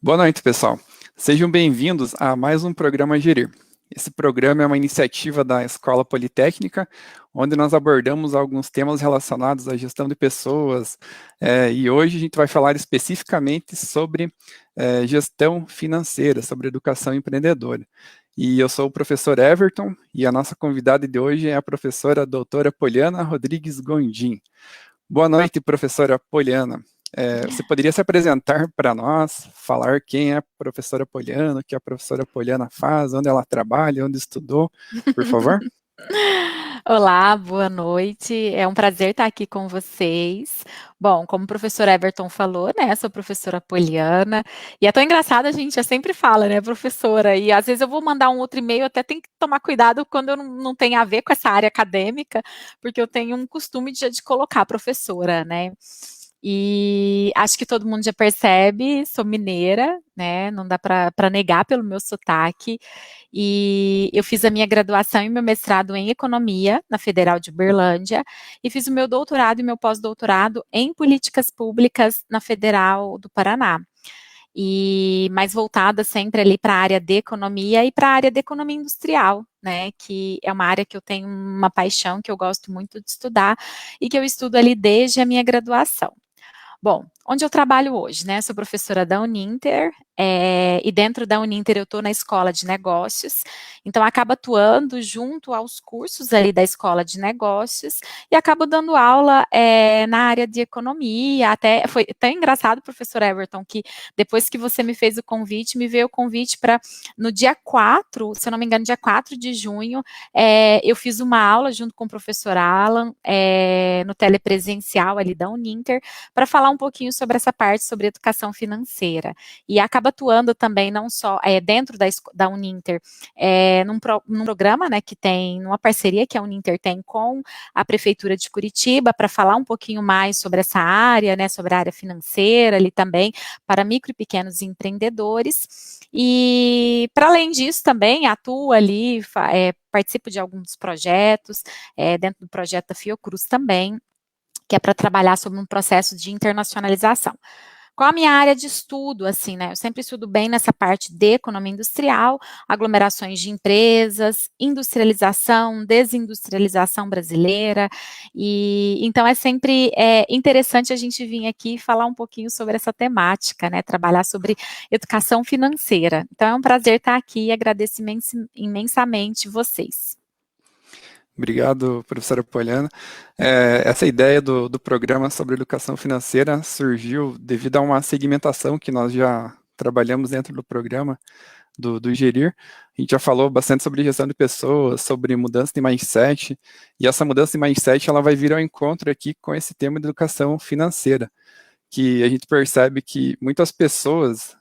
Boa noite, pessoal. Sejam bem-vindos a mais um programa Gerir. Esse programa é uma iniciativa da Escola Politécnica, onde nós abordamos alguns temas relacionados à gestão de pessoas, e hoje a gente vai falar especificamente sobre gestão financeira, sobre educação empreendedora. E eu sou o professor Everton, e a nossa convidada de hoje é a professora doutora Poliana Rodrigues Gondim. Boa noite, professora Poliana. Você poderia se apresentar para nós, falar quem é a professora Poliana, o que a professora Poliana faz, onde ela trabalha, onde estudou, por favor? Olá, boa noite. É um prazer estar aqui com vocês. Bom, como o professor Everton falou, né, sou professora Poliana, e é tão engraçado, a gente já sempre fala, né, professora, e às vezes eu vou mandar um outro e-mail, até tem que tomar cuidado quando eu não tenho a ver com essa área acadêmica, porque eu tenho um costume de colocar professora, né. E acho que todo mundo já percebe, sou mineira, né? Não dá para negar pelo meu sotaque. E eu fiz a minha graduação e meu mestrado em economia na Federal de Uberlândia e fiz o meu doutorado e meu pós-doutorado em políticas públicas na Federal do Paraná. E mais voltada sempre ali para a área de economia e para a área de economia industrial, né? Que é uma área que eu tenho uma paixão, que eu gosto muito de estudar e que eu estudo ali desde a minha graduação. Bom, onde eu trabalho hoje, né? Sou professora da Uninter, e dentro da Uninter eu estou na escola de negócios, então acabo atuando junto aos cursos ali da escola de negócios e acabo dando aula na área de economia. Até foi tão engraçado, professor Everton, que depois que você me fez o convite, me veio o convite para no dia 4, se eu não me engano, dia 4 de junho, eu fiz uma aula junto com o professor Alan, no telepresencial ali da Uninter, para falar um pouquinho sobre essa parte, sobre educação financeira. E acaba atuando também, não só dentro da Uninter, num programa, né, que tem, numa parceria que a Uninter tem com a Prefeitura de Curitiba, para falar um pouquinho mais sobre essa área, né, sobre a área financeira ali também, para micro e pequenos empreendedores. E, para além disso, também atuo ali, participo de alguns projetos, dentro do projeto da Fiocruz também, que é para trabalhar sobre um processo de internacionalização. Qual a minha área de estudo, assim, né? Eu sempre estudo bem nessa parte de economia industrial, aglomerações de empresas, industrialização, desindustrialização brasileira, e então é sempre interessante a gente vir aqui falar um pouquinho sobre essa temática, né? Trabalhar sobre educação financeira. Então é um prazer estar aqui e agradeço imensamente vocês. Obrigado, professora Poliana. Essa ideia do programa sobre educação financeira surgiu devido a uma segmentação que nós já trabalhamos dentro do programa do Gerir. A gente já falou bastante sobre gestão de pessoas, sobre mudança de mindset, e essa mudança de mindset ela vai vir ao encontro aqui com esse tema de educação financeira, que a gente percebe que muitas pessoas,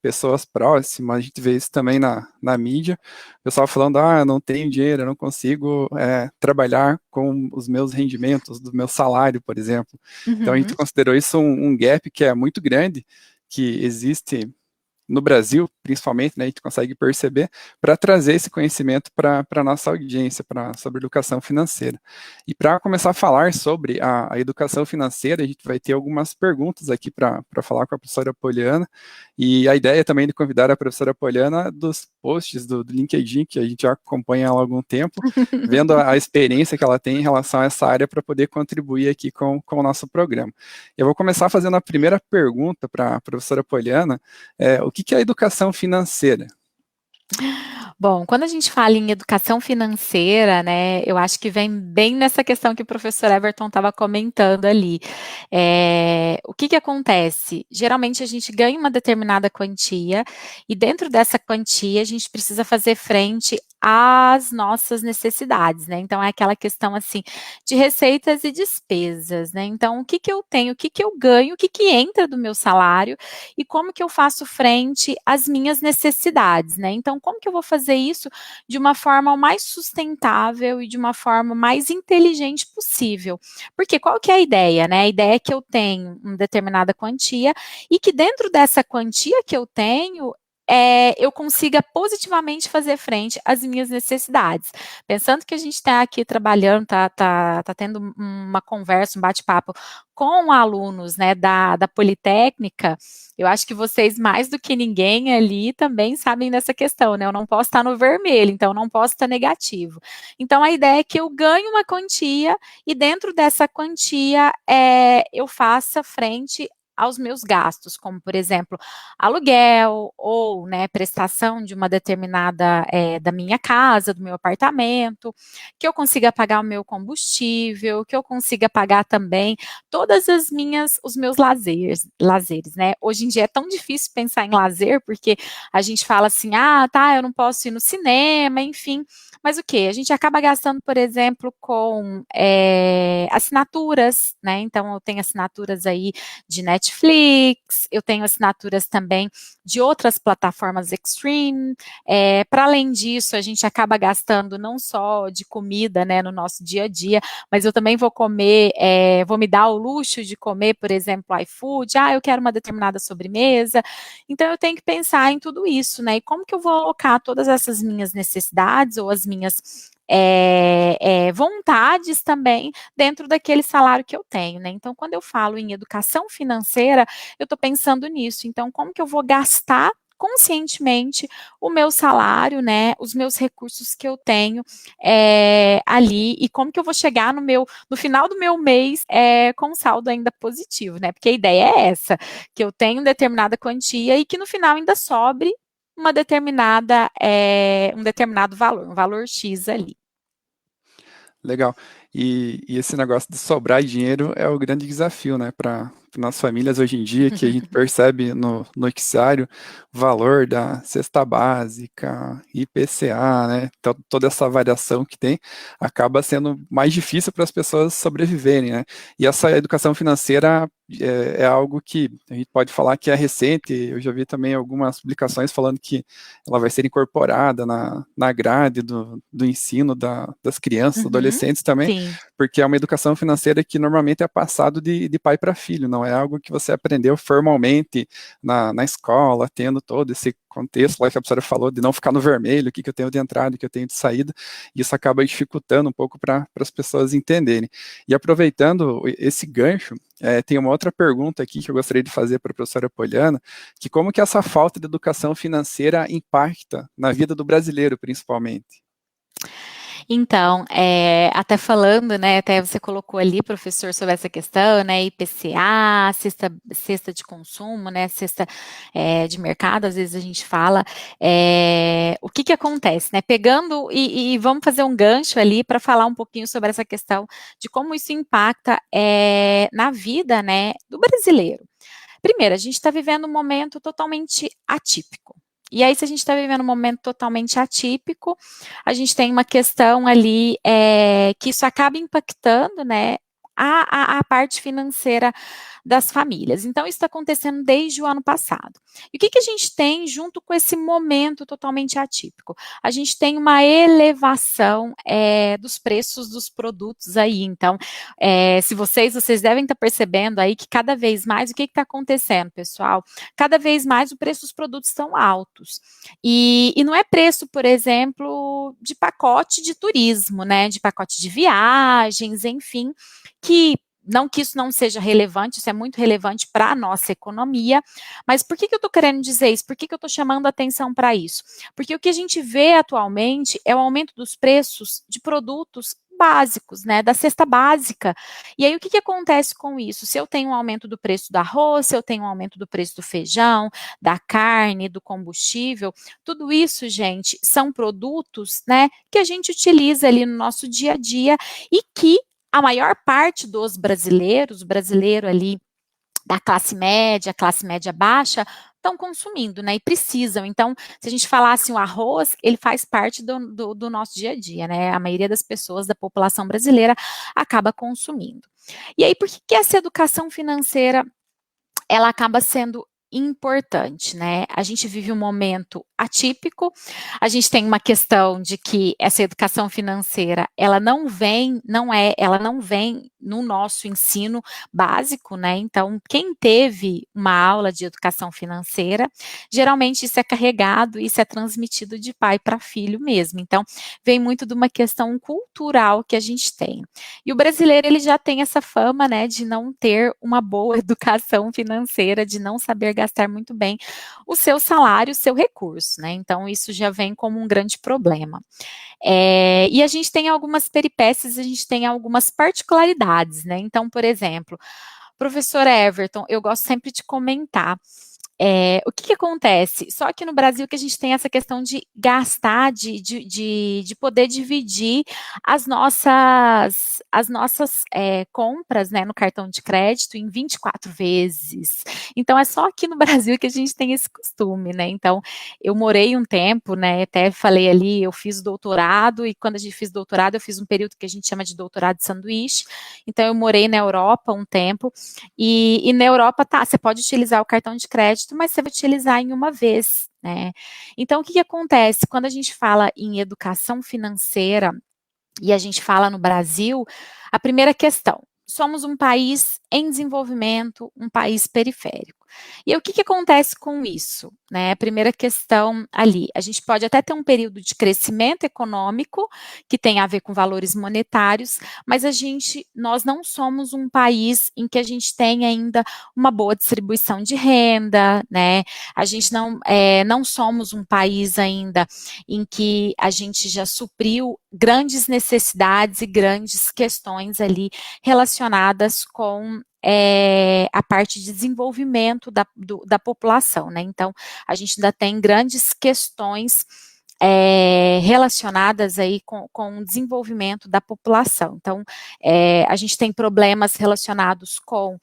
pessoas próximas, a gente vê isso também na mídia, o pessoal falando, eu não tenho dinheiro, eu não consigo trabalhar com os meus rendimentos, do meu salário, por exemplo. Então a gente Uhum. considerou isso um gap que é muito grande, que existe no Brasil, principalmente, né, a gente consegue perceber, para trazer esse conhecimento para a nossa audiência, sobre educação financeira. E para começar a falar sobre a educação financeira, a gente vai ter algumas perguntas aqui para falar com a professora Poliana, e a ideia também de convidar a professora Poliana dos posts do LinkedIn, que a gente já acompanha há algum tempo, vendo a experiência que ela tem em relação a essa área para poder contribuir aqui com o nosso programa. Eu vou começar fazendo a primeira pergunta para a professora Poliana, o que é a educação financeira? Bom, quando a gente fala em educação financeira, né, eu acho que vem bem nessa questão que o professor Everton estava comentando ali. O que acontece? Geralmente a gente ganha uma determinada quantia e dentro dessa quantia a gente precisa fazer frente às nossas necessidades, né? Então é aquela questão assim de receitas e despesas, né? Então o que eu tenho, o que eu ganho, o que entra do meu salário e como que eu faço frente às minhas necessidades, né? Então, como que eu vou fazer isso de uma forma mais sustentável e de uma forma mais inteligente possível? Porque qual que é a ideia, né? A ideia é que eu tenho uma determinada quantia e que dentro dessa quantia que eu tenho, eu consiga positivamente fazer frente às minhas necessidades. Pensando que a gente está aqui trabalhando, tá tendo uma conversa, um bate-papo com alunos, né, da Politécnica, eu acho que vocês, mais do que ninguém ali, também sabem dessa questão, né? Eu não posso estar no vermelho, então eu não posso estar negativo. Então, a ideia é que eu ganhe uma quantia e dentro dessa quantia eu faça frente aos meus gastos, como, por exemplo, aluguel ou, né, prestação de uma determinada, da minha casa, do meu apartamento, que eu consiga pagar o meu combustível, que eu consiga pagar também todas os meus lazeres, né? Hoje em dia é tão difícil pensar em lazer, porque a gente fala assim, ah, tá, eu não posso ir no cinema, enfim, mas o que? A gente acaba gastando, por exemplo, com assinaturas, né? Então, eu tenho assinaturas aí de Netflix, eu tenho assinaturas também de outras plataformas extreme. Para além disso, a gente acaba gastando não só de comida, né, no nosso dia a dia, mas eu também vou comer, vou me dar o luxo de comer, por exemplo, iFood, eu quero uma determinada sobremesa. Então, eu tenho que pensar em tudo isso, né? E como que eu vou alocar todas essas minhas necessidades ou as minhas vontades também dentro daquele salário que eu tenho, né? Então, quando eu falo em educação financeira, eu estou pensando nisso. Então, como que eu vou gastar conscientemente o meu salário, né, os meus recursos que eu tenho ali e como que eu vou chegar no final do meu mês com um saldo ainda positivo, né? Porque a ideia é essa, que eu tenho determinada quantia e que no final ainda sobre uma determinada, um determinado valor, um valor X ali. Legal. E esse negócio de sobrar dinheiro é o grande desafio, né, para nas famílias hoje em dia, que a gente percebe no noticiário o valor da cesta básica, IPCA, né, então, toda essa variação que tem, acaba sendo mais difícil para as pessoas sobreviverem, né, e essa educação financeira é algo que a gente pode falar que é recente, eu já vi também algumas publicações falando que ela vai ser incorporada na grade do ensino das crianças, adolescentes também, Sim. porque é uma educação financeira que normalmente é passado de pai para filho, não é algo que você aprendeu formalmente na escola, tendo todo esse contexto lá que a professora falou, de não ficar no vermelho, o que eu tenho de entrada, o que eu tenho de saída, e isso acaba dificultando um pouco para as pessoas entenderem. E aproveitando esse gancho, tem uma outra pergunta aqui que eu gostaria de fazer para a professora Poliana, que como que essa falta de educação financeira impacta na vida do brasileiro, principalmente? Então, até falando, né, até você colocou ali, professor, sobre essa questão, né, IPCA, cesta de consumo, né, cesta de mercado, às vezes a gente fala, o que que acontece, né, pegando e vamos fazer um gancho ali para falar um pouquinho sobre essa questão de como isso impacta na vida, né, do brasileiro. Primeiro, a gente está vivendo um momento totalmente atípico. E aí, se a gente está vivendo um momento totalmente atípico, a gente tem uma questão ali que isso acaba impactando, né, a parte financeira das famílias. Então, isso está acontecendo desde o ano passado. E o que, que a gente tem junto com esse momento totalmente atípico? A gente tem uma elevação dos preços dos produtos aí. Então, se vocês devem estar percebendo aí que cada vez mais, o que está acontecendo, pessoal? Cada vez mais o preço dos produtos estão altos. E não é preço, por exemplo, de pacote de turismo, né? De pacote de viagens, enfim, que não que isso não seja relevante, isso é muito relevante para a nossa economia, mas por que eu estou querendo dizer isso? Por que eu estou chamando atenção para isso? Porque o que a gente vê atualmente é o aumento dos preços de produtos básicos, né, da cesta básica. E aí o que, que acontece com isso? Se eu tenho um aumento do preço do arroz, se eu tenho um aumento do preço do feijão, da carne, do combustível, tudo isso, gente, são produtos, né, que a gente utiliza ali no nosso dia a dia e que a maior parte dos brasileiros, o brasileiro ali da classe média baixa, estão consumindo, né, e precisam. Então, se a gente falasse o arroz, ele faz parte do nosso dia a dia, né, a maioria das pessoas, da população brasileira, acaba consumindo. E aí, por que essa educação financeira, ela acaba sendo importante, né? A gente vive um momento atípico, a gente tem uma questão de que essa educação financeira, ela não vem no nosso ensino básico, né? Então, quem teve uma aula de educação financeira, geralmente isso é carregado, isso é transmitido de pai para filho mesmo. Então, vem muito de uma questão cultural que a gente tem. E o brasileiro, ele já tem essa fama, né, de não ter uma boa educação financeira, de não saber gastar muito bem o seu salário, o seu recurso, né? Então, isso já vem como um grande problema. E a gente tem algumas peripécias, a gente tem algumas particularidades, né? Então, por exemplo, professor Everton, eu gosto sempre de comentar. O que acontece? Só que no Brasil que a gente tem essa questão de gastar, de poder dividir as nossas compras, né, no cartão de crédito em 24 vezes. Então, é só aqui no Brasil que a gente tem esse costume, né? Então, eu morei um tempo, né, até falei ali, eu fiz doutorado, e quando a gente fez doutorado, eu fiz um período que a gente chama de doutorado de sanduíche. Então, eu morei na Europa um tempo, e na Europa, você pode utilizar o cartão de crédito, mas você vai utilizar em uma vez, né? Então, o que acontece? Quando a gente fala em educação financeira e a gente fala no Brasil, a primeira questão, somos um país em desenvolvimento, um país periférico. E o que acontece com isso? Né? A primeira questão ali, a gente pode até ter um período de crescimento econômico, que tem a ver com valores monetários, mas nós não somos um país em que a gente tem ainda uma boa distribuição de renda, né? A gente não somos um país ainda em que a gente já supriu grandes necessidades e grandes questões ali relacionadas com a parte de desenvolvimento da população, né? Então, a gente ainda tem grandes questões relacionadas aí com o desenvolvimento da população. Então, a gente tem problemas relacionados com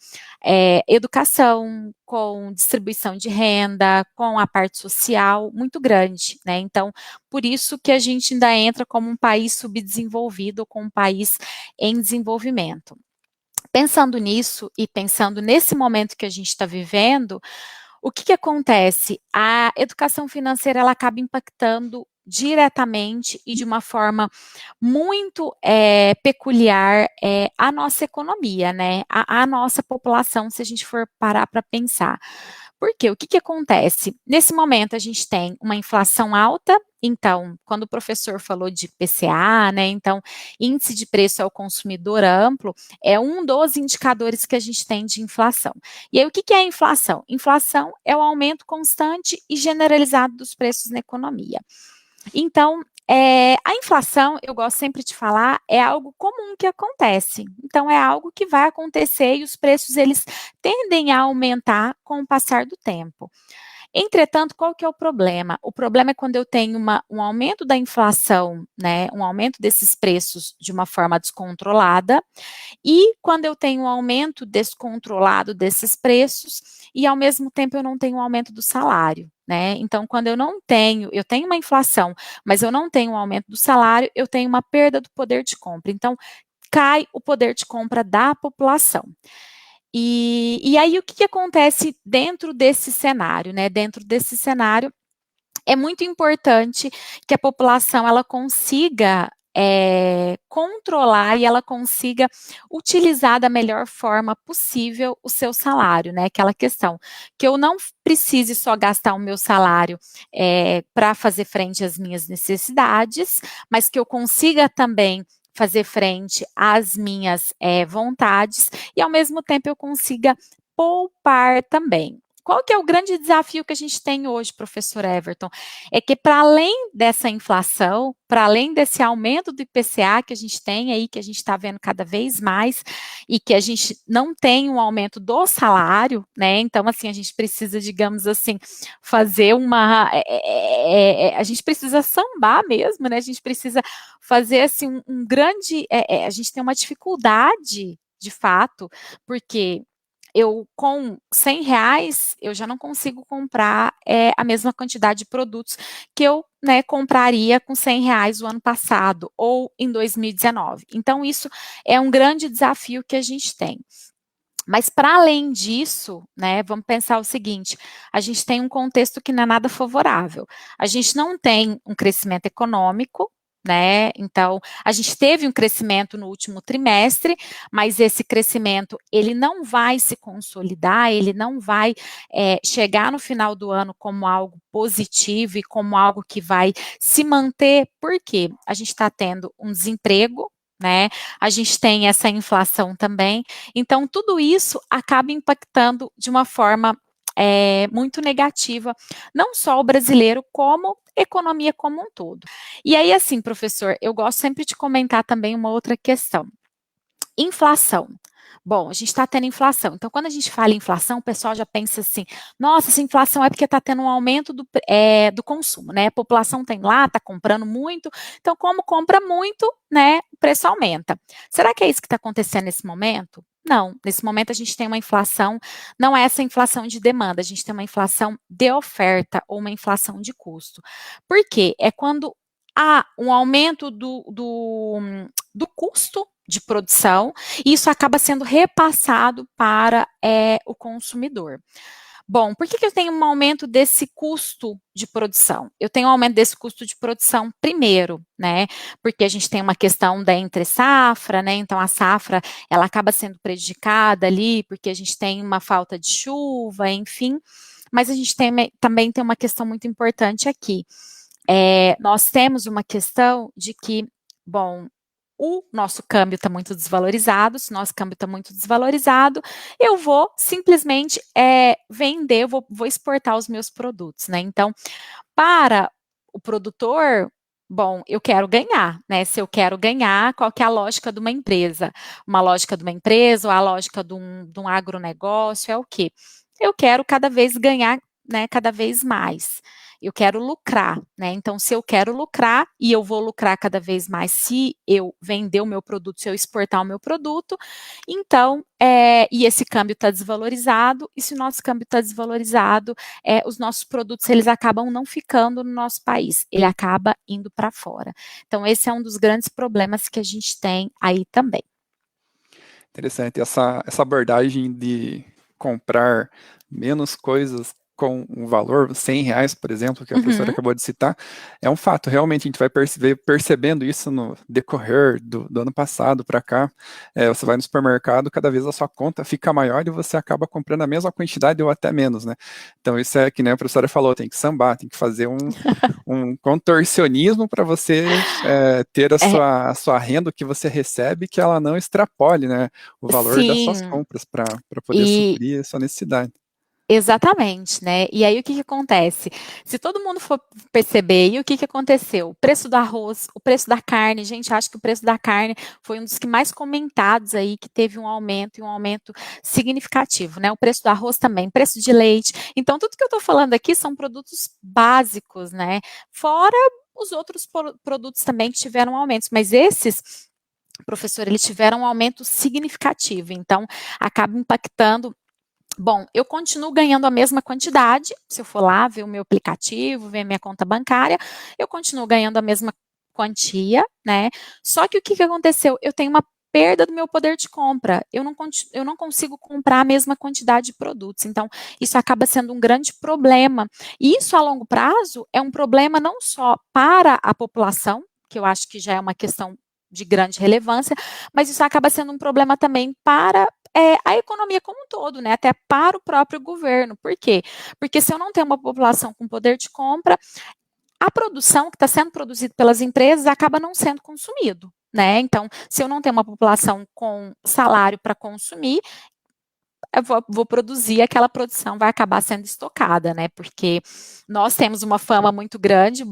educação, com distribuição de renda, com a parte social, muito grande, né? Então, por isso que a gente ainda entra como um país subdesenvolvido ou como um país em desenvolvimento. Pensando nisso e pensando nesse momento que a gente está vivendo, o que acontece? A educação financeira, ela acaba impactando diretamente e de uma forma muito peculiar a nossa economia, né? A nossa população, se a gente for parar para pensar. Por quê? O que acontece? Nesse momento, a gente tem uma inflação alta. Então, quando o professor falou de PCA, né, então, índice de preço ao consumidor amplo, é um dos indicadores que a gente tem de inflação. E aí, o que é a inflação? Inflação é o aumento constante e generalizado dos preços na economia. Então, a inflação, eu gosto sempre de falar, é algo comum que acontece. Então, é algo que vai acontecer e os preços, eles tendem a aumentar com o passar do tempo. Entretanto, qual que é o problema? O problema é quando eu tenho um aumento da inflação, né, um aumento desses preços de uma forma descontrolada, e quando eu tenho um aumento descontrolado desses preços, e ao mesmo tempo eu não tenho um aumento do salário, né? Então, quando eu tenho uma inflação, mas eu não tenho um aumento do salário, eu tenho uma perda do poder de compra. Então, cai o poder de compra da população. E aí, o que acontece dentro desse cenário, né? Dentro desse cenário, é muito importante que a população ela consiga controlar e ela consiga utilizar da melhor forma possível o seu salário, né? Aquela questão que eu não precise só gastar o meu salário para fazer frente às minhas necessidades, mas que eu consiga também fazer frente às minhas vontades e ao mesmo tempo eu consiga poupar também. Qual que é o grande desafio que a gente tem hoje, professor Everton? É que para além dessa inflação, para além desse aumento do IPCA que a gente tem aí, que a gente está vendo cada vez mais, e que a gente não tem um aumento do salário, né? Então, assim, a gente precisa, digamos assim, fazer a gente precisa sambar mesmo, né? A gente precisa fazer, assim, um grande... a gente tem uma dificuldade, de fato, porque eu com R$ 100 eu já não consigo comprar a mesma quantidade de produtos que eu compraria com R$ 100 o ano passado ou em 2019. Então, isso é um grande desafio que a gente tem. Mas para além disso, né, vamos pensar o seguinte, a gente tem um contexto que não é nada favorável. A gente não tem um crescimento econômico, né? Então, a gente teve um crescimento no último trimestre, mas esse crescimento ele não vai se consolidar, ele não vai chegar no final do ano como algo positivo e como algo que vai se manter, porque a gente está tendo um desemprego, né? A gente tem essa inflação também, então tudo isso acaba impactando de uma forma muito negativa, não só o brasileiro, como a economia como um todo. E aí, assim, professor, eu gosto sempre de comentar também uma outra questão. Inflação. Bom, a gente está tendo inflação. Então, quando a gente fala em inflação, o pessoal já pensa assim: nossa, essa inflação é porque está tendo um aumento do consumo, né? A população tem lá, está comprando muito. Então, como compra muito, né, o preço aumenta. Será que é isso que está acontecendo nesse momento? Não, nesse momento a gente tem uma inflação, não é essa inflação de demanda, a gente tem uma inflação de oferta ou uma inflação de custo. Por quê? É quando há um aumento do custo de produção, e isso acaba sendo repassado para o consumidor. Bom, por que eu tenho um aumento desse custo de produção? Eu tenho um aumento desse custo de produção primeiro, né? Porque a gente tem uma questão da entre safra, né? Então a safra ela acaba sendo prejudicada ali, porque a gente tem uma falta de chuva, enfim. Mas a gente também tem uma questão muito importante aqui. Nós temos uma questão de que, bom, o nosso câmbio está muito desvalorizado, se o nosso câmbio está muito desvalorizado, eu vou simplesmente vender, vou exportar os meus produtos, né? Então, para o produtor, bom, eu quero ganhar, né? Se eu quero ganhar, qual que é a lógica de uma empresa? Uma lógica de uma empresa ou a lógica de um agronegócio é o quê? Eu quero cada vez ganhar, né, cada vez mais. Eu quero lucrar, né? Então, se eu quero lucrar e eu vou lucrar cada vez mais se eu vender o meu produto, se eu exportar o meu produto, então, e esse câmbio está desvalorizado, e se o nosso câmbio está desvalorizado, os nossos produtos eles acabam não ficando no nosso país, ele acaba indo para fora. Então, esse é um dos grandes problemas que a gente tem aí também. Interessante essa abordagem de comprar menos coisas com um valor, R$ 100, por exemplo, que a professora Uhum. acabou de citar, é um fato. Realmente, a gente vai percebendo isso no decorrer do ano passado para cá. Você vai no supermercado, cada vez a sua conta fica maior e você acaba comprando a mesma quantidade ou até menos, né? Então, isso é que nem a professora falou, tem que sambar, tem que fazer um contorcionismo para você ter É, a sua renda que você recebe, que ela não extrapole, né, o valor das suas sim, compras para poder e suprir a sua necessidade. exatamente, né? E aí o que acontece? Se todo mundo for perceber, e o que aconteceu? O preço do arroz, o preço da carne, gente, acho que o preço da carne foi um dos que mais comentados aí, que teve um aumento e um aumento significativo, né? O preço do arroz também, preço de leite. Então, tudo que eu estou falando aqui são produtos básicos, né? Fora os outros produtos também que tiveram aumentos, mas esses professor, eles tiveram um aumento significativo, então acaba impactando. Bom, eu continuo ganhando a mesma quantidade, se eu for lá ver o meu aplicativo, ver a minha conta bancária, eu continuo ganhando a mesma quantia, né? Só que o que aconteceu? Eu tenho uma perda do meu poder de compra. Eu não consigo comprar a mesma quantidade de produtos. Então, isso acaba sendo um grande problema. E isso, a longo prazo, é um problema não só para a população, que eu acho que já é uma questão de grande relevância, mas isso acaba sendo um problema também para a economia como um todo, né? Até para o próprio governo. Por quê? Porque se eu não tenho uma população com poder de compra, a produção que está sendo produzida pelas empresas acaba não sendo consumido. Né? Então, se eu não tenho uma população com salário para consumir, eu vou produzir, aquela produção vai acabar sendo estocada, né? Porque nós temos uma fama muito grande,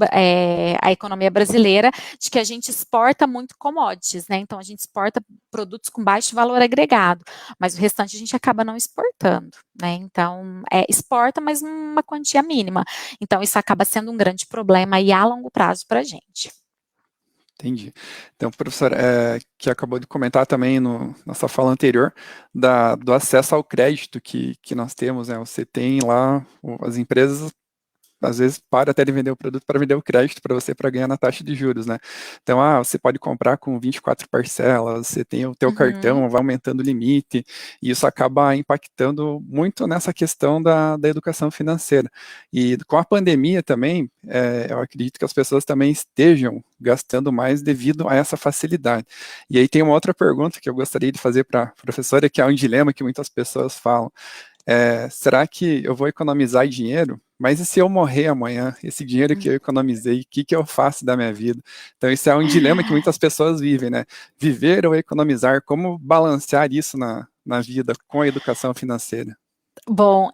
a economia brasileira, de que a gente exporta muito commodities, né? Então a gente exporta produtos com baixo valor agregado, mas o restante a gente acaba não exportando, né? Então exporta, mas uma quantia mínima. Então isso acaba sendo um grande problema aí a longo prazo para a gente. Entendi. Então, professor, que acabou de comentar também na sua fala anterior, do acesso ao crédito que nós temos, né? Você tem lá, as empresas às vezes para até de vender o produto para vender o crédito para você para ganhar na taxa de juros, né? Então, você pode comprar com 24 parcelas, você tem o teu Uhum. cartão, vai aumentando o limite, e isso acaba impactando muito nessa questão da educação financeira. E com a pandemia também, eu acredito que as pessoas também estejam gastando mais devido a essa facilidade. E aí tem uma outra pergunta que eu gostaria de fazer para a professora, que é um dilema que muitas pessoas falam. Será que eu vou economizar dinheiro? Mas e se eu morrer amanhã? Esse dinheiro que eu economizei, o que que eu faço da minha vida? Então, isso é um dilema que muitas pessoas vivem, né? Viver ou economizar, como balancear isso na vida com a educação financeira? Bom,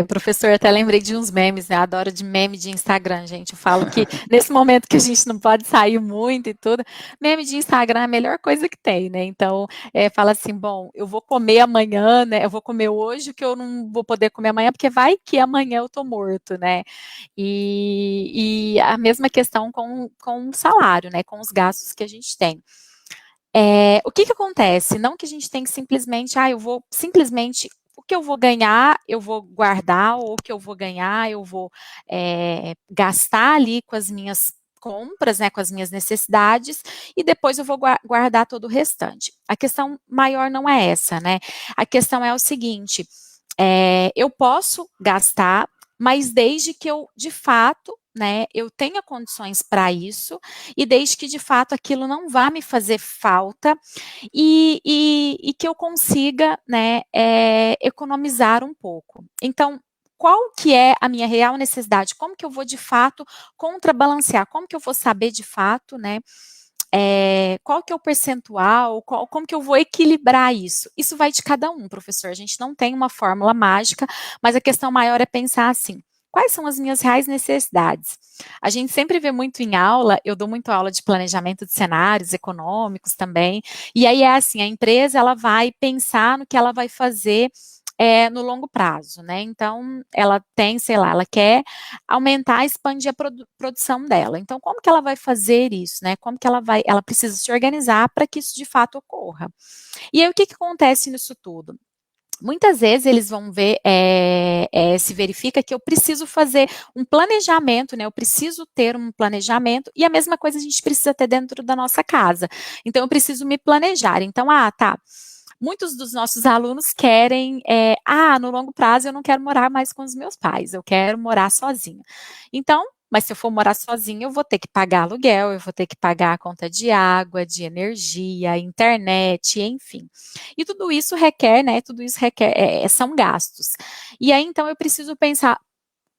professor, até lembrei de uns memes, né? Adoro de meme de Instagram, gente. Eu falo que nesse momento que a gente não pode sair muito e tudo, meme de Instagram é a melhor coisa que tem, né? Então, fala assim, bom, eu vou comer amanhã, né? Eu vou comer hoje o que eu não vou poder comer amanhã, porque vai que amanhã eu tô morto, né? E a mesma questão com o salário, né? Com os gastos que a gente tem. O que que acontece? Não que a gente tem que simplesmente, eu vou simplesmente o que eu vou ganhar, eu vou guardar, ou o que eu vou ganhar, eu vou gastar ali com as minhas compras, né, com as minhas necessidades, e depois eu vou guardar todo o restante. A questão maior não é essa, né? A questão é o seguinte: eu posso gastar, mas desde que eu, de fato, né, eu tenha condições para isso, e desde que, de fato, aquilo não vá me fazer falta, e que eu consiga, né, economizar um pouco. Então, qual que é a minha real necessidade? Como que eu vou, de fato, contrabalancear? Como que eu vou saber, de fato, né, qual que é o percentual, como que eu vou equilibrar isso? Isso vai de cada um, professor. A gente não tem uma fórmula mágica, mas a questão maior é pensar assim: quais são as minhas reais necessidades? A gente sempre vê muito em aula, eu dou muito aula de planejamento de cenários econômicos também, e aí é assim, a empresa ela vai pensar no que ela vai fazer no longo prazo, né? Então, ela tem, sei lá, ela quer aumentar, expandir a produção dela. Então, como que ela vai fazer isso, né? Como que ela precisa se organizar para que isso de fato ocorra. E aí, o que que acontece nisso tudo? Muitas vezes eles vão ver, se verifica que eu preciso fazer um planejamento, né? Eu preciso ter um planejamento, e a mesma coisa a gente precisa ter dentro da nossa casa. Então, eu preciso me planejar. Então, tá. Muitos dos nossos alunos querem, no longo prazo eu não quero morar mais com os meus pais, eu quero morar sozinha. Então, mas se eu for morar sozinha, eu vou ter que pagar aluguel, eu vou ter que pagar a conta de água, de energia, internet, enfim. E tudo isso requer, né? Tudo isso requer, são gastos. E aí, então, eu preciso pensar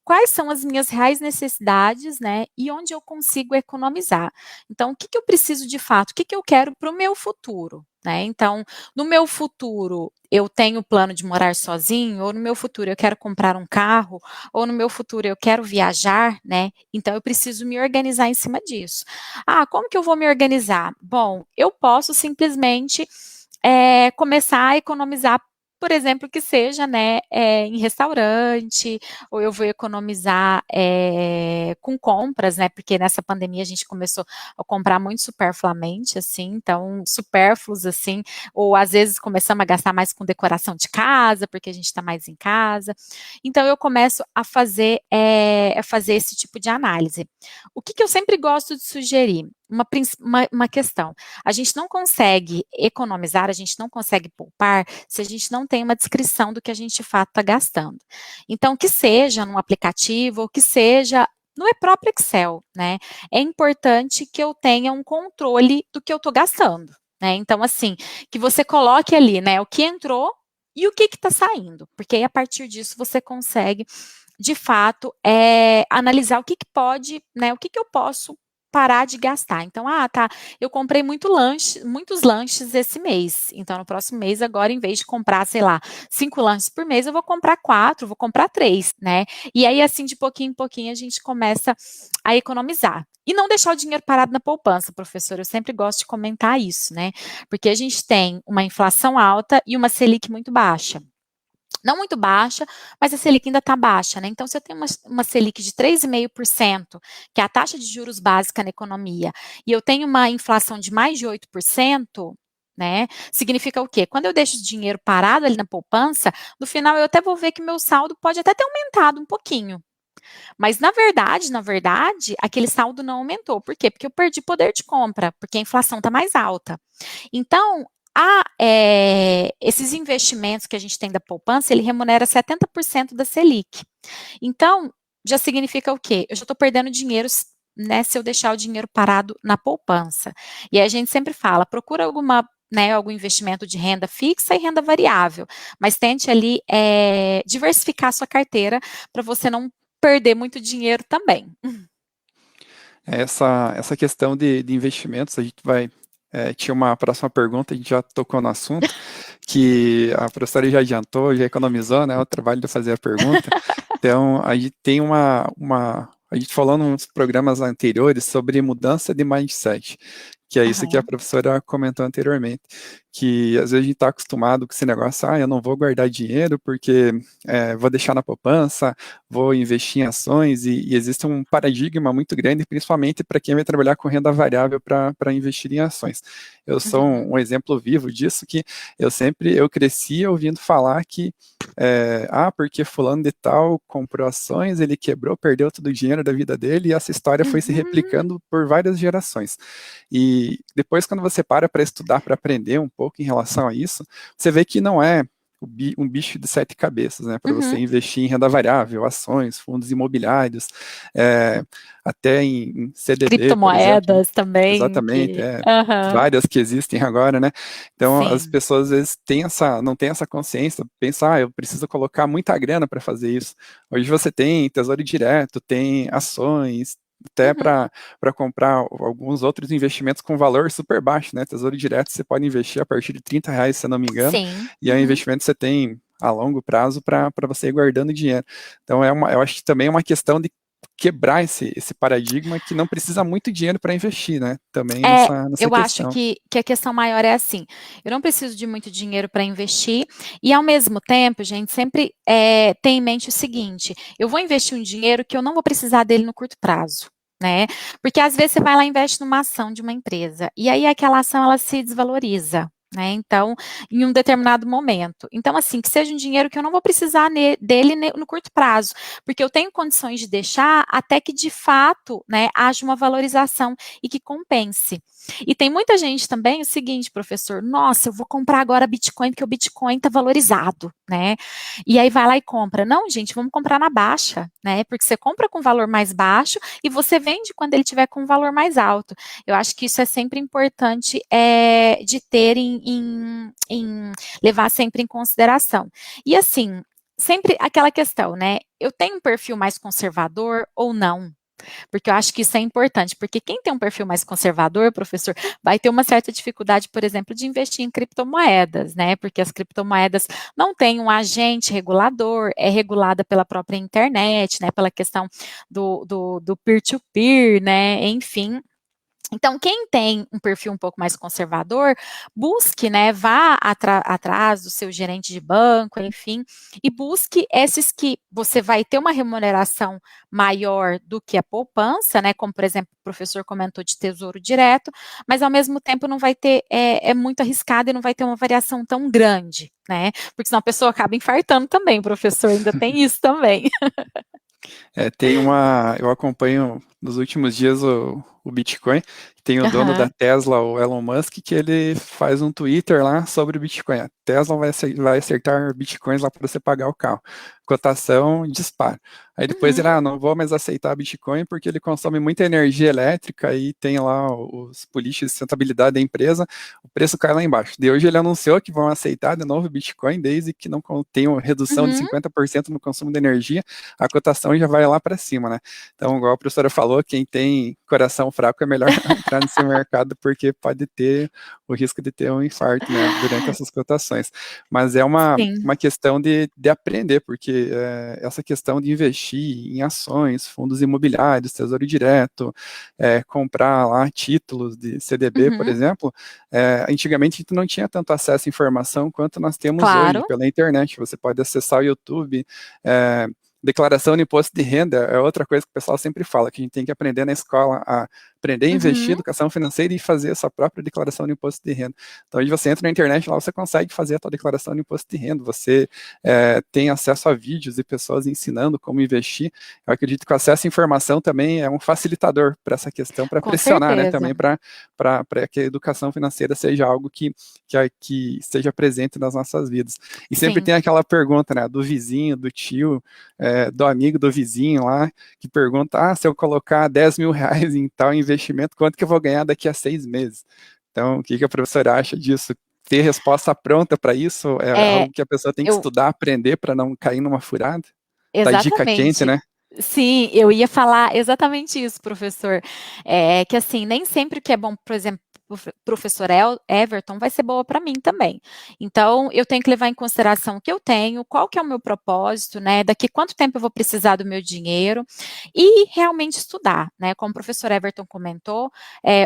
quais são as minhas reais necessidades, né, e onde eu consigo economizar. Então, o que que eu preciso de fato? O que que eu quero para o meu futuro, né? Então, no meu futuro, eu tenho plano de morar sozinho, ou no meu futuro eu quero comprar um carro, ou no meu futuro eu quero viajar, né? Então, eu preciso me organizar em cima disso. Como que eu vou me organizar? Bom, eu posso simplesmente começar a economizar, por exemplo, que seja, né, em restaurante, ou eu vou economizar com compras, né, porque nessa pandemia a gente começou a comprar muito superfluamente, assim, então, supérfluos, assim, ou às vezes começamos a gastar mais com decoração de casa, porque a gente está mais em casa. Então, eu começo a fazer esse tipo de análise. O que que eu sempre gosto de sugerir? Uma questão. A gente não consegue economizar, a gente não consegue poupar se a gente não tem uma descrição do que a gente de fato está gastando. Então, que seja num aplicativo, ou que seja no próprio Excel, né? É importante que eu tenha um controle do que eu estou gastando, né? Então, assim, que você coloque ali, né, o que entrou e o que está saindo, porque aí a partir disso você consegue, de fato, analisar o que, que pode, né, o que, que eu posso parar de gastar. Então, tá, eu comprei muitos lanches esse mês. Então, no próximo mês, agora, em vez de comprar, sei lá, 5 lanches por mês, eu vou comprar 4, vou comprar 3, né? E aí, assim, de pouquinho em pouquinho, a gente começa a economizar. E não deixar o dinheiro parado na poupança, professor. Eu sempre gosto de comentar isso, né? Porque a gente tem uma inflação alta e uma Selic muito baixa. Não muito baixa, mas a Selic ainda está baixa, né? Então, se eu tenho uma Selic de 3,5%, que é a taxa de juros básica na economia, e eu tenho uma inflação de mais de 8%, né? Significa o quê? Quando eu deixo o dinheiro parado ali na poupança, no final eu até vou ver que meu saldo pode até ter aumentado um pouquinho. Mas na verdade, aquele saldo não aumentou. Por quê? Porque eu perdi poder de compra, porque a inflação está mais alta. Então, esses investimentos que a gente tem da poupança, ele remunera 70% da Selic. Então, já significa o quê? Eu já estou perdendo dinheiro, né, se eu deixar o dinheiro parado na poupança. E aí a gente sempre fala, procura algum investimento de renda fixa e renda variável, mas tente ali diversificar a sua carteira para você não perder muito dinheiro também. Essa questão de investimentos, a gente vai. Tinha uma próxima pergunta, a gente já tocou no assunto, que a professora já adiantou, já economizou, né? O trabalho de fazer a pergunta. Então, a gente tem a gente falou nos programas anteriores sobre mudança de mindset, que é isso que a professora comentou anteriormente, que às vezes a gente está acostumado com esse negócio, eu não vou guardar dinheiro porque vou deixar na poupança, vou investir em ações, e existe um paradigma muito grande, principalmente para quem vai trabalhar com renda variável para investir em ações. Eu sou um exemplo vivo disso, que eu cresci ouvindo falar que porque fulano de tal comprou ações, ele quebrou, perdeu todo o dinheiro da vida dele, e essa história foi se replicando por várias gerações. E depois, quando você para estudar, para aprender um pouco em relação a isso, você vê que não é um bicho de 7 cabeças, né, para você investir em renda variável, ações, fundos imobiliários, até em CDB, criptomoedas por exemplo. também. Exatamente, várias que existem agora, né? Então, Sim. as pessoas às vezes não têm essa consciência, pensam, eu preciso colocar muita grana para fazer isso. Hoje você tem tesouro direto, tem ações, até para comprar alguns outros investimentos com valor super baixo, né? Tesouro direto você pode investir a partir de R$ 30, se eu não me engano, Sim. e é um investimento que você tem a longo prazo para você ir guardando dinheiro. Então, eu acho que também é uma questão de quebrar esse paradigma que não precisa muito dinheiro para investir, né? Também nessa eu acho questão. que a questão maior é assim, eu não preciso de muito dinheiro para investir, e ao mesmo tempo, gente, sempre tem em mente o seguinte, eu vou investir um dinheiro que eu não vou precisar dele no curto prazo. Né? Porque às vezes você vai lá e investe numa ação de uma empresa, e aí aquela ação ela se desvaloriza. Né? Então, em um determinado momento. Então, assim, que seja um dinheiro que eu não vou precisar dele no curto prazo, porque eu tenho condições de deixar até que, de fato, né, haja uma valorização e que compense. E tem muita gente também, o seguinte, professor, nossa, eu vou comprar agora Bitcoin, porque o Bitcoin está valorizado, né? E aí vai lá e compra. Não, gente, vamos comprar na baixa, né? Porque você compra com valor mais baixo e você vende quando ele tiver com valor mais alto. Eu acho que isso é sempre importante de ter levar sempre em consideração. E assim, sempre aquela questão, né? Eu tenho um perfil mais conservador ou não? Porque eu acho que isso é importante, porque quem tem um perfil mais conservador, professor, vai ter uma certa dificuldade, por exemplo, de investir em criptomoedas, né? Porque as criptomoedas não têm um agente regulador, é regulada pela própria internet, né? Pela questão do peer-to-peer, né? Enfim. Então, quem tem um perfil um pouco mais conservador, busque, né, vá atrás do seu gerente de banco, enfim, e busque esses que você vai ter uma remuneração maior do que a poupança, né, como, por exemplo, o professor comentou de tesouro direto, mas ao mesmo tempo não vai ter, é muito arriscado e não vai ter uma variação tão grande, né, porque senão a pessoa acaba infartando também, professor, ainda tem isso também. Eu acompanho nos últimos dias o Bitcoin, tem o dono da Tesla, o Elon Musk, que ele faz um Twitter lá sobre o Bitcoin. A Tesla vai acertar Bitcoins lá para você pagar o carro. Cotação dispara. Aí depois ele, não vou mais aceitar Bitcoin porque ele consome muita energia elétrica e tem lá os políticos de sustentabilidade da empresa, o preço cai lá embaixo. De hoje ele anunciou que vão aceitar de novo Bitcoin, desde que não tenham redução de 50% no consumo de energia, a cotação já vai lá para cima, né? Então, igual a professora falou, quem tem coração fraco é melhor não entrar nesse mercado, porque pode ter o risco de ter um infarto, né, durante essas cotações. Mas é uma questão de aprender, porque essa questão de investir em ações, fundos imobiliários, tesouro direto, comprar lá títulos de CDB, por exemplo, antigamente a gente não tinha tanto acesso à informação quanto nós temos hoje pela internet. Você pode acessar o YouTube, declaração de imposto de renda é outra coisa que o pessoal sempre fala, que a gente tem que aprender na escola a aprender a investir, educação financeira e fazer a sua própria declaração de imposto de renda. Então, aí você entra na internet, lá você consegue fazer a sua declaração de imposto de renda, você tem acesso a vídeos e pessoas ensinando como investir. Eu acredito que o acesso à informação também é um facilitador para essa questão, para pressionar, né, também para que a educação financeira seja algo que esteja presente nas nossas vidas. E sempre tem aquela pergunta, né, do vizinho, do tio, do amigo do vizinho lá, que pergunta, se eu colocar 10 mil reais em tal investimento, quanto que eu vou ganhar daqui a 6 meses? Então, o que a professora acha disso? Ter resposta pronta para isso é algo que a pessoa tem que estudar, aprender para não cair numa furada? Tá dica quente, né? Sim, eu ia falar exatamente isso, professor. Que assim, nem sempre o que é bom, por exemplo, professor Everton vai ser boa para mim também. Então, eu tenho que levar em consideração o que eu tenho, qual que é o meu propósito, né? Daqui quanto tempo eu vou precisar do meu dinheiro e realmente estudar, né? Como o professor Everton comentou,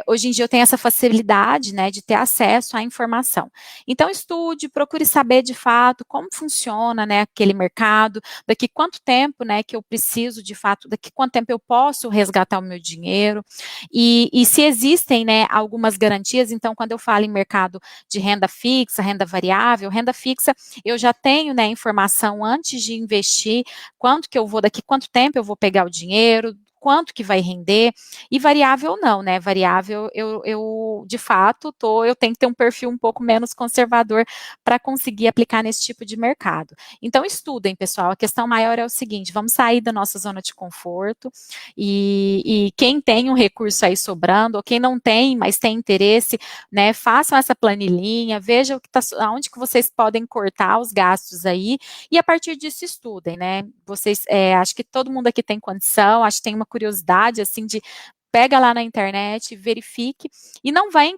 hoje em dia eu tenho essa facilidade, né, de ter acesso à informação. Então, estude, procure saber de fato como funciona, né, aquele mercado, daqui quanto tempo, né, que eu preciso de fato, daqui quanto tempo eu posso resgatar o meu dinheiro e se existem, né, algumas garantias. Então, quando eu falo em mercado de renda fixa, renda variável, renda fixa, eu já tenho, né, informação antes de investir, quanto que eu vou, daqui quanto tempo eu vou pegar o dinheiro, quanto que vai render, e variável não, né, variável eu de fato eu tenho que ter um perfil um pouco menos conservador para conseguir aplicar nesse tipo de mercado. Então estudem, pessoal, a questão maior é o seguinte, vamos sair da nossa zona de conforto, e quem tem um recurso aí sobrando, ou quem não tem, mas tem interesse, né, façam essa planilhinha, vejam aonde que vocês podem cortar os gastos aí, e a partir disso estudem, né, vocês, acho que todo mundo aqui tem condição, acho que tem uma curiosidade, assim, de pega lá na internet, verifique, e não vêm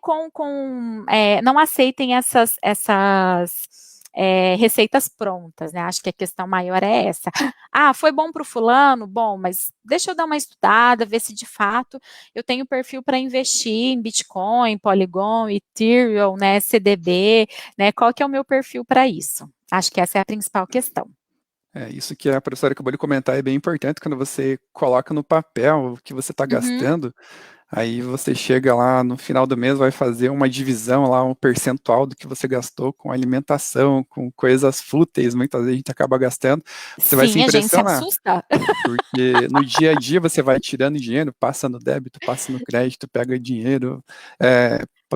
não aceitem essas receitas prontas, né? Acho que a questão maior é essa. Foi bom para o fulano? Bom, mas deixa eu dar uma estudada, ver se de fato eu tenho perfil para investir em Bitcoin, Polygon, Ethereum, né, CDB, né? Qual que é o meu perfil para isso? Acho que essa é a principal questão. Isso que a professora acabou de comentar é bem importante quando você coloca no papel o que você está gastando, aí você chega lá no final do mês, vai fazer uma divisão lá, um percentual do que você gastou com alimentação, com coisas fúteis, muitas vezes a gente acaba gastando, você vai se Sim, a gente se impressionar, assusta. porque no dia a dia você vai tirando dinheiro, passa no débito, passa no crédito, pega dinheiro,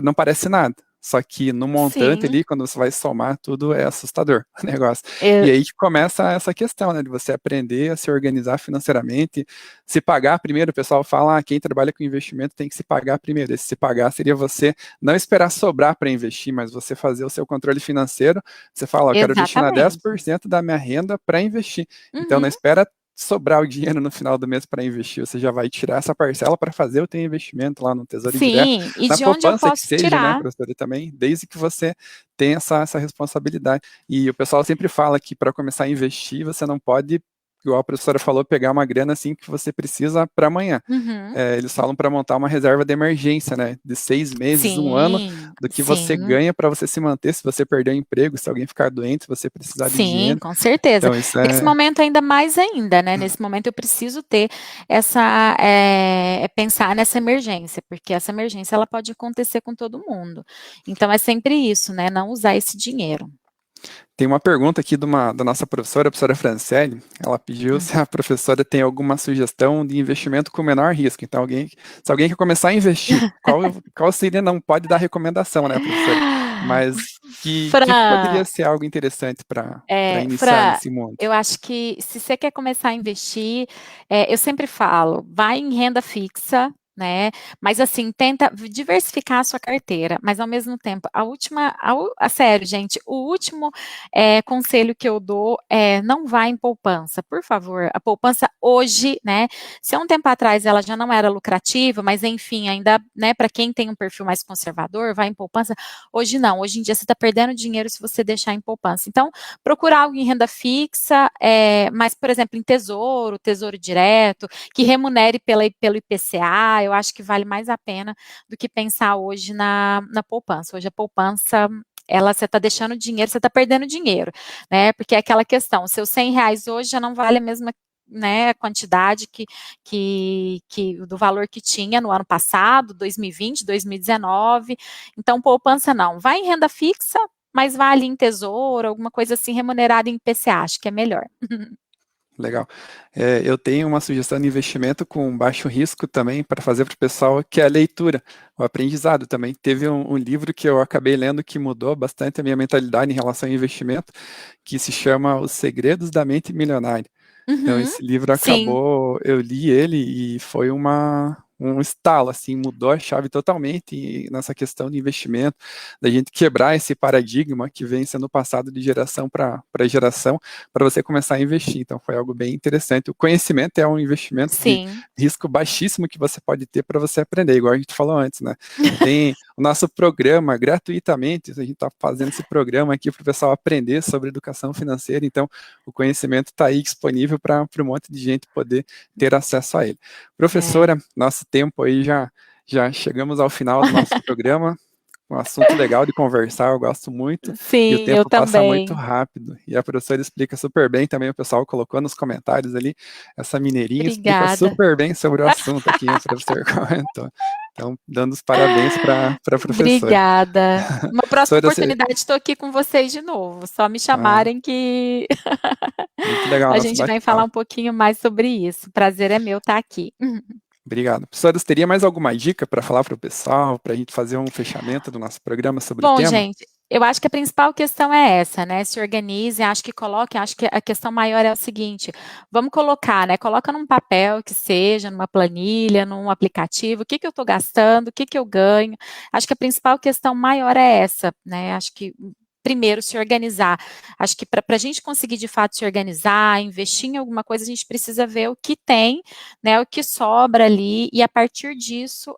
não parece nada. Só que no montante ali, quando você vai somar tudo, é assustador o negócio. E aí que começa essa questão, né, de você aprender a se organizar financeiramente, se pagar primeiro. O pessoal fala, quem trabalha com investimento tem que se pagar primeiro. Esse se pagar seria você não esperar sobrar para investir, mas você fazer o seu controle financeiro. Você fala, eu quero destinar 10% da minha renda para investir. Então não espera sobrar o dinheiro no final do mês para investir, você já vai tirar essa parcela para fazer o teu investimento lá no Tesouro Direto, e na de onde eu poupança que posso seja, tirar? né, professora, também, desde que você tenha essa responsabilidade. E o pessoal sempre fala que para começar a investir, você não pode, igual a professora falou, pegar uma grana assim que você precisa para amanhã. Eles falam para montar uma reserva de emergência, né? De 6 meses, um ano, do que você ganha para você se manter, se você perder o emprego, se alguém ficar doente, se você precisar de dinheiro. Com certeza. Então, isso Nesse momento ainda mais ainda, né? Nesse momento eu preciso ter pensar nessa emergência, porque essa emergência ela pode acontecer com todo mundo. Então é sempre isso, né? Não usar esse dinheiro. Tem uma pergunta aqui da nossa professora, a professora Franciele. Ela pediu se a professora tem alguma sugestão de investimento com menor risco. Então, se alguém quer começar a investir, qual seria, não pode dar recomendação, né, professora? Mas que poderia ser algo interessante para iniciar nesse mundo? Eu acho que se você quer começar a investir, eu sempre falo, vai em renda fixa, né? Mas assim, tenta diversificar a sua carteira, mas ao mesmo tempo, sério, gente, o último conselho que eu dou é não vá em poupança, por favor. A poupança hoje, né? Se há um tempo atrás ela já não era lucrativa, mas enfim, ainda, né, para quem tem um perfil mais conservador, vai em poupança. Hoje não, hoje em dia você está perdendo dinheiro se você deixar em poupança. Então, procurar algo em renda fixa, mas, por exemplo, em tesouro direto, que remunere pelo IPCA, eu acho que vale mais a pena do que pensar hoje na poupança. Hoje a poupança, você está deixando dinheiro, você está perdendo dinheiro, né? Porque é aquela questão, seus R$100 hoje já não vale né, a quantidade do valor que tinha no ano passado, 2020, 2019. Então, poupança não. Vai em renda fixa, mas vai ali em tesouro, alguma coisa assim remunerada em IPCA, acho que é melhor. Legal. Eu tenho uma sugestão de investimento com baixo risco também para fazer para o pessoal, que é a leitura, o aprendizado também. Teve um livro que eu acabei lendo que mudou bastante a minha mentalidade em relação ao investimento, que se chama Os Segredos da Mente Milionária. Então, Uhum, esse livro sim, acabou, eu li ele e foi um estalo, assim, mudou a chave totalmente nessa questão de investimento, da gente quebrar esse paradigma que vem sendo passado de geração para geração, para você começar a investir. Então, foi algo bem interessante. O conhecimento é um investimento de sim. risco baixíssimo que você pode ter para você aprender, igual a gente falou antes, né? Tem o nosso programa gratuitamente, a gente está fazendo esse programa aqui para o pessoal aprender sobre educação financeira, então o conhecimento está aí disponível para um monte de gente poder ter acesso a ele. É. Professora, nosso tempo aí já chegamos ao final do nosso programa. Um assunto legal de conversar, eu gosto muito, e o Sim, eu tempo passa muito também. rápido. E a professora explica super bem também, o pessoal colocou nos comentários ali, essa mineirinha explica Obrigada. super bem sobre o assunto aqui, o professor comentou. Então, dando os parabéns para a professora. Obrigada. Uma próxima Professora, oportunidade estou aqui com vocês de novo. Só me ah, chamarem que muito legal o a nosso gente vai falar bate-papo. um pouquinho mais sobre isso. Prazer é meu estar aqui. Obrigado. Professora, você teria mais alguma dica para falar para o pessoal, para a gente fazer um fechamento do nosso programa sobre o Bom, tema? gente, eu acho que a principal questão é essa, né? Se organizem, acho que coloquem, acho que a questão maior é o seguinte: vamos colocar, né? Coloca num papel que seja, numa planilha, num aplicativo, o que que eu estou gastando, o que que eu ganho. Acho que a principal questão maior é essa, né? Acho que primeiro se organizar. Acho que para a gente conseguir de fato se organizar, investir em alguma coisa, a gente precisa ver o que tem, né? O que sobra ali, e a partir disso,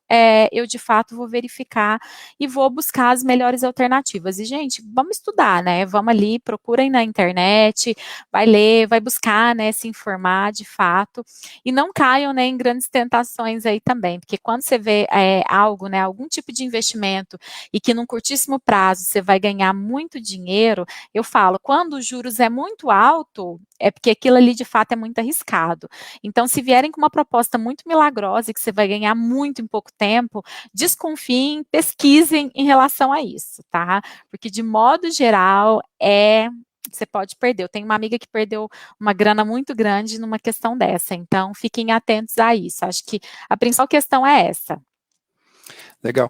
eu de fato vou verificar e vou buscar as melhores alternativas. E, gente, vamos estudar, né? Vamos ali, procurem na internet, vai ler, vai buscar, né, se informar de fato, e não caiam, né, em grandes tentações aí também, porque quando você vê algo, né, algum tipo de investimento, e que num curtíssimo prazo você vai ganhar muito dinheiro, eu falo, quando os juros é muito alto, é porque aquilo ali de fato é muito arriscado. Então, se vierem com uma proposta muito milagrosa e que você vai ganhar muito em pouco tempo, desconfiem, pesquisem em relação a isso, tá? Porque de modo geral você pode perder. Eu tenho uma amiga que perdeu uma grana muito grande numa questão dessa, então fiquem atentos a isso. Acho que a principal questão é essa. Legal.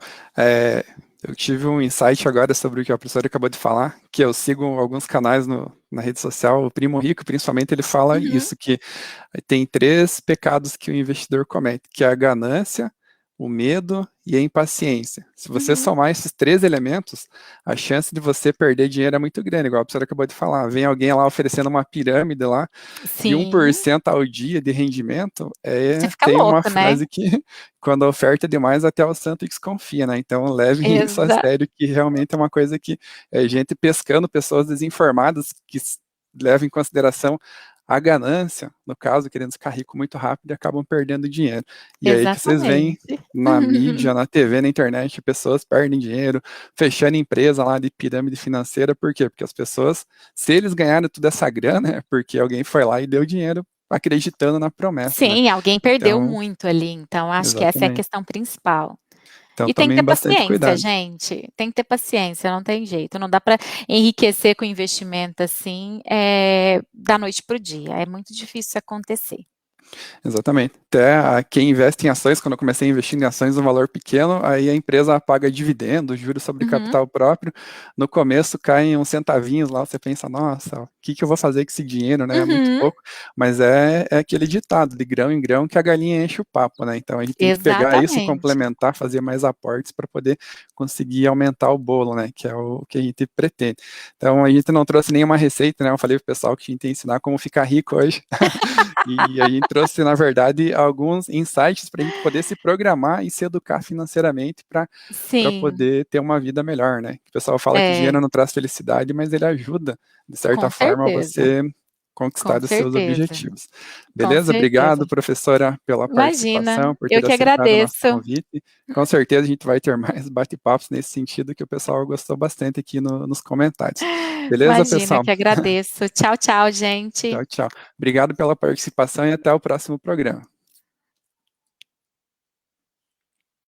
Eu tive um insight agora sobre o que a professora acabou de falar, que eu sigo alguns canais na rede social, o Primo Rico, principalmente, ele fala Uhum, isso, que tem 3 pecados que o investidor comete, que é a ganância, o medo e a impaciência. Se você uhum. somar esses 3 elementos, a chance de você perder dinheiro é muito grande, igual a professora acabou de falar. Vem alguém lá oferecendo uma pirâmide lá, de um por Sim, cento ao dia de rendimento, você fica tem uma louco, né? frase que, quando a oferta é demais, até o santo desconfia, né? Então, levem isso a Exa sério, que realmente é uma coisa que é gente pescando pessoas desinformadas que levam em consideração a ganância, no caso, querendo ficar rico muito rápido e acabam perdendo dinheiro. E aí que vocês veem exatamente. na mídia, na TV, na internet, pessoas perdem dinheiro, fechando empresa lá de pirâmide financeira, por quê? Porque as pessoas, se eles ganharam toda essa grana, é porque alguém foi lá e deu dinheiro acreditando na promessa, né? Sim, alguém perdeu Então, muito ali, então acho que essa é a exatamente. questão principal. Então, E tem que tomem ter bastante paciência, cuidado. gente. Tem que ter paciência, não tem jeito. Não dá para enriquecer com investimento assim, da noite para o dia. É muito difícil isso acontecer. Exatamente. Até quem investe em ações, quando eu comecei a investir em ações, um valor pequeno, aí a empresa paga dividendos, juros sobre Uhum, capital próprio. No começo caem uns centavinhos lá, você pensa, nossa, o que que eu vou fazer com esse dinheiro, né? É muito uhum, pouco. Mas é aquele ditado, de grão em grão, que a galinha enche o papo, né? Então a gente tem que pegar isso e exatamente. complementar, fazer mais aportes para poder conseguir aumentar o bolo, né? Que é o que a gente pretende. Então a gente não trouxe nenhuma receita, né? Eu falei pro pessoal que a gente ia ensinar como ficar rico hoje. E a gente trouxe, na verdade, alguns insights para a gente poder se programar e se educar financeiramente para Sim, poder ter uma vida melhor, né? O pessoal fala que é, dinheiro não traz felicidade, mas ele ajuda, de certa com forma, certeza. você conquistar os seus certeza. objetivos. Com Beleza? Obrigado, certeza. professora, pela Imagina, participação, por eu ter que aceitado o nosso agradeço. convite. Com certeza a gente vai ter mais bate-papos nesse sentido, que o pessoal gostou bastante aqui nos comentários. Beleza, Imagina, pessoal? que agradeço. Tchau, tchau, gente. Tchau, tchau. Obrigado pela participação e até o próximo programa.